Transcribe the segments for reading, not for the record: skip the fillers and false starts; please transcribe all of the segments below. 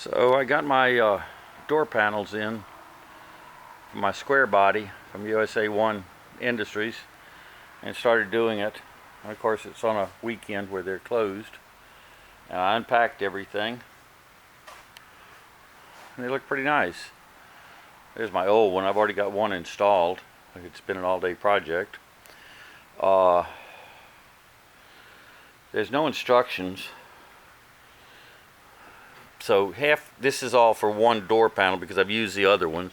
So I got my door panels in for my square body from USA1 Industries and started doing it. And of course it's on a weekend where they're closed. And I unpacked everything and they look pretty nice. There's my old one. I've already got one installed. It's been an all-day project. There's no instructions. So this is all for one door panel because I've used the other ones.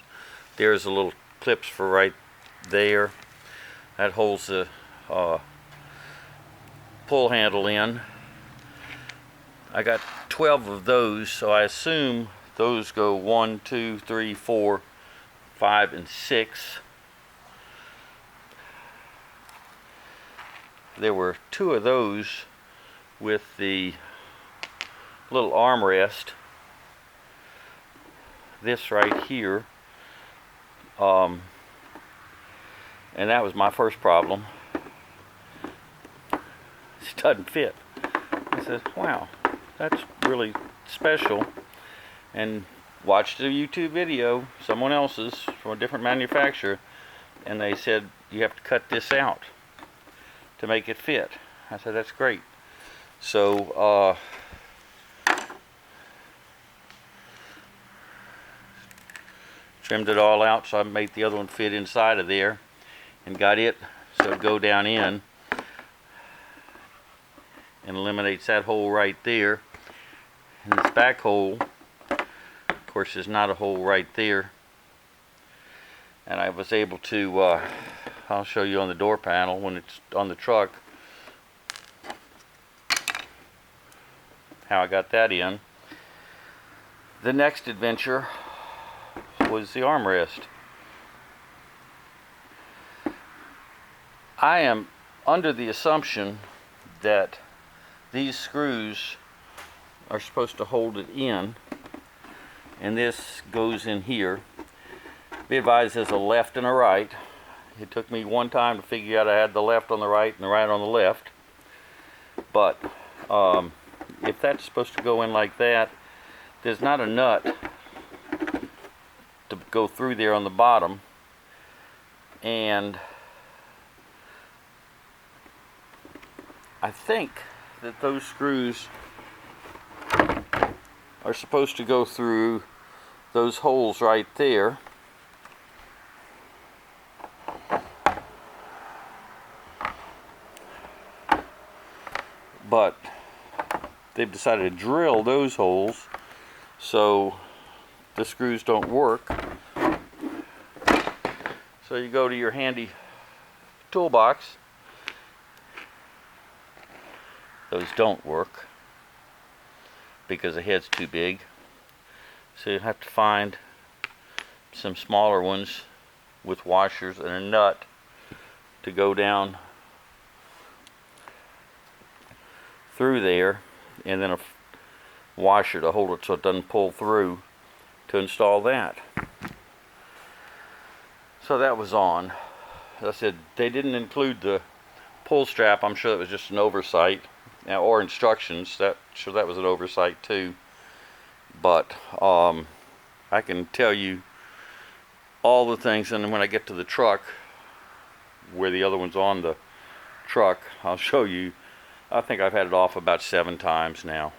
There's a little clips for right there. That holds the pull handle in. I got 12 of those, so I assume those go 1, 2, 3, 4, 5, and 6. There were 2 of those with the little armrest. This right here, and that was my first problem. It doesn't fit. I said, wow, that's really special. And watched a YouTube video, someone else's from a different manufacturer, and they said you have to cut this out to make it fit. I said, that's great. So trimmed it all out, so I made the other one fit inside of there and got it so it'd go down in and eliminates that hole right there. And this back hole, of course, there's not a hole right there, and I was able to I'll show you on the door panel when it's on the truck how I got that in. The next adventure was the armrest. I am under the assumption that these screws are supposed to hold it in, and this goes in here. Be advised, there's a left and a right. It took me one time to figure out I had the left on the right and the right on the left, but if that's supposed to go in like that, there's not a nut to go through there on the bottom, and I think that those screws are supposed to go through those holes right there. But they've decided to drill those holes so the screws don't work. So you go to your handy toolbox. Those don't work because the head's too big. So you have to find some smaller ones with washers and a nut to go down through there, and then a washer to hold it so it doesn't pull through to install that. So that was on. As I said, they didn't include the pull strap. I'm sure that was just an oversight, or instructions. Sure, that was an oversight too. But I can tell you all the things, and then when I get to the truck where the other one's on the truck, I'll show you. I think I've had it off about 7 times now.